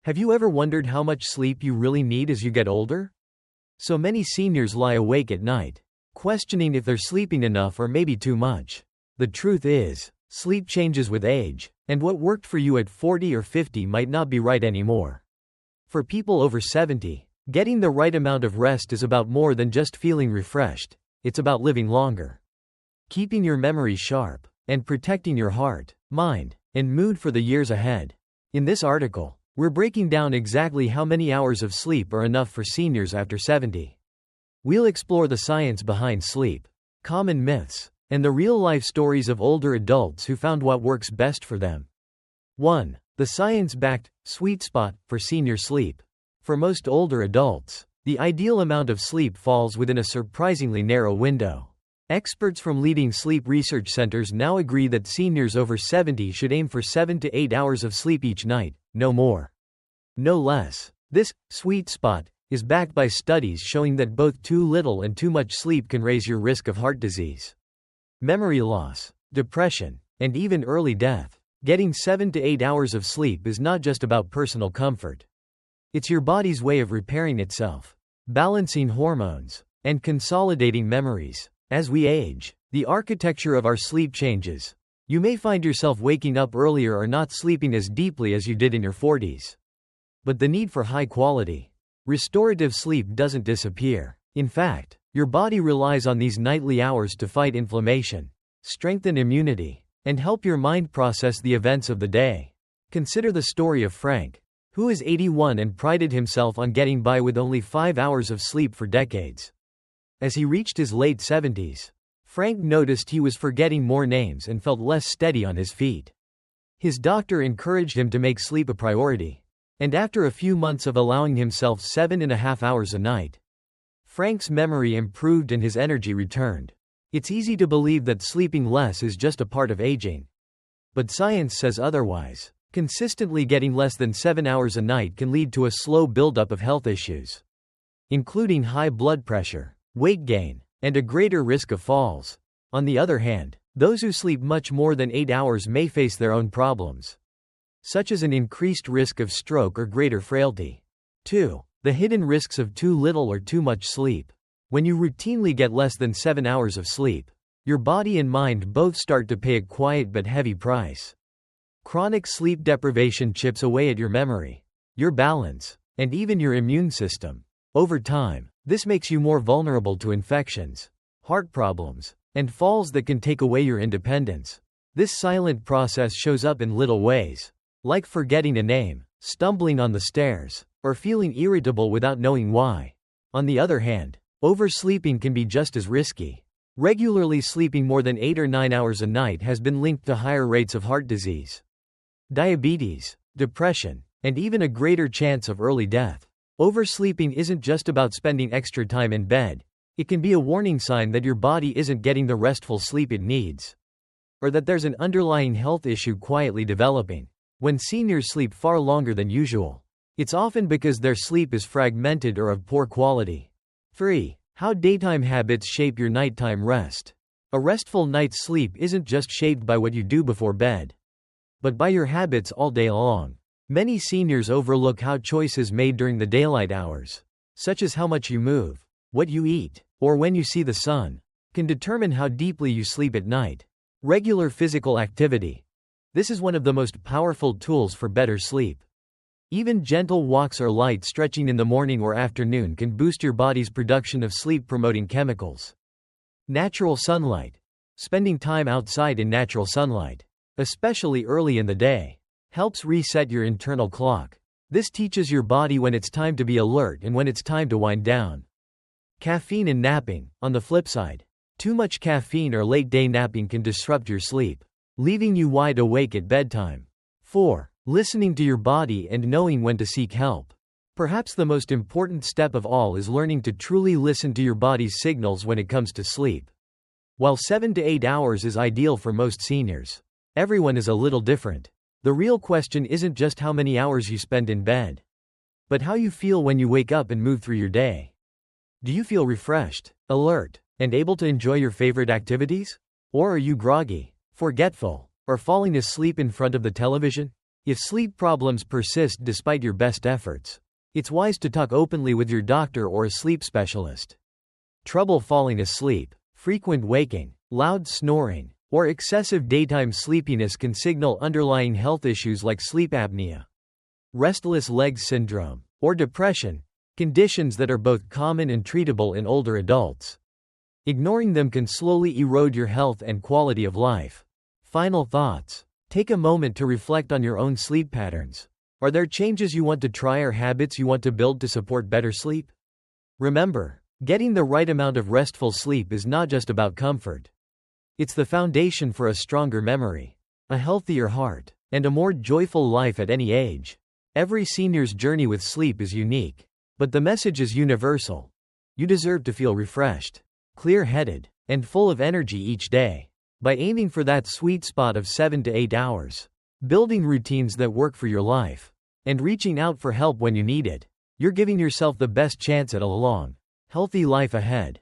Have you ever wondered how much sleep you really need as you get older? So many seniors lie awake at night, questioning if they're sleeping enough or maybe too much. The truth is, sleep changes with age, and what worked for you at 40 or 50 might not be right anymore. For people over 70, getting the right amount of rest is about more than just feeling refreshed, it's about living longer, keeping your memory sharp, and protecting your heart, mind, and mood for the years ahead. In this article, we're breaking down exactly how many hours of sleep are enough for seniors after 70. We'll explore the science behind sleep, common myths, and the real-life stories of older adults who found what works best for them. 1. The science-backed sweet spot for senior sleep. For most older adults, the ideal amount of sleep falls within a surprisingly narrow window. Experts from leading sleep research centers now agree that seniors over 70 should aim for 7 to 8 hours of sleep each night, no more, no less. This sweet spot is backed by studies showing that both too little and too much sleep can raise your risk of heart disease, memory loss, depression, and even early death. Getting 7 to 8 hours of sleep is not just about personal comfort. It's your body's way of repairing itself, balancing hormones, and consolidating memories. As we age, the architecture of our sleep changes. You may find yourself waking up earlier or not sleeping as deeply as you did in your 40s. But the need for high-quality, restorative sleep doesn't disappear. In fact, your body relies on these nightly hours to fight inflammation, strengthen immunity, and help your mind process the events of the day. Consider the story of Frank, who is 81 and prided himself on getting by with only 5 hours of sleep for decades. As he reached his late 70s, Frank noticed he was forgetting more names and felt less steady on his feet. His doctor encouraged him to make sleep a priority, and after a few months of allowing himself 7.5 hours a night, Frank's memory improved and his energy returned. It's easy to believe that sleeping less is just a part of aging. But science says otherwise. Consistently getting less than 7 hours a night can lead to a slow buildup of health issues, including high blood pressure, weight gain, and a greater risk of falls. On the other hand, those who sleep much more than 8 hours may face their own problems, such as an increased risk of stroke or greater frailty. 2. The hidden risks of too little or too much sleep. When you routinely get less than 7 hours of sleep, your body and mind both start to pay a quiet but heavy price. Chronic sleep deprivation chips away at your memory, your balance, and even your immune system. Over time, this makes you more vulnerable to infections, heart problems, and falls that can take away your independence. This silent process shows up in little ways, like forgetting a name, stumbling on the stairs, or feeling irritable without knowing why. On the other hand, oversleeping can be just as risky. Regularly sleeping more than 8 or 9 hours a night has been linked to higher rates of heart disease, diabetes, depression, and even a greater chance of early death. Oversleeping isn't just about spending extra time in bed. It can be a warning sign that your body isn't getting the restful sleep it needs, or that there's an underlying health issue quietly developing. When seniors sleep far longer than usual, it's often because their sleep is fragmented or of poor quality. 3. How daytime habits shape your nighttime rest. A restful night's sleep isn't just shaped by what you do before bed, but by your habits all day long. Many seniors overlook how choices made during the daylight hours, such as how much you move, what you eat, or when you see the sun, can determine how deeply you sleep at night. Regular physical activity. This is one of the most powerful tools for better sleep. Even gentle walks or light stretching in the morning or afternoon can boost your body's production of sleep-promoting chemicals. Natural sunlight. Spending time outside in natural sunlight, especially early in the day, helps reset your internal clock. This teaches your body when it's time to be alert and when it's time to wind down. Caffeine and napping. On the flip side, too much caffeine or late-day napping can disrupt your sleep, leaving you wide awake at bedtime. 4. Listening to your body and knowing when to seek help. Perhaps the most important step of all is learning to truly listen to your body's signals when it comes to sleep. While 7 to 8 hours is ideal for most seniors, everyone is a little different. The real question isn't just how many hours you spend in bed, but how you feel when you wake up and move through your day. Do you feel refreshed, alert, and able to enjoy your favorite activities? Or are you groggy, forgetful, or falling asleep in front of the television? If sleep problems persist despite your best efforts, it's wise to talk openly with your doctor or a sleep specialist. Trouble falling asleep, frequent waking, loud snoring, or excessive daytime sleepiness can signal underlying health issues like sleep apnea, restless legs syndrome, or depression, conditions that are both common and treatable in older adults. Ignoring them can slowly erode your health and quality of life. Final thoughts. Take a moment to reflect on your own sleep patterns. Are there changes you want to try or habits you want to build to support better sleep? Remember, getting the right amount of restful sleep is not just about comfort. It's the foundation for a stronger memory, a healthier heart, and a more joyful life at any age. Every senior's journey with sleep is unique, but the message is universal. You deserve to feel refreshed, clear-headed, and full of energy each day. By aiming for that sweet spot of 7 to 8 hours, building routines that work for your life, and reaching out for help when you need it, you're giving yourself the best chance at a long, healthy life ahead.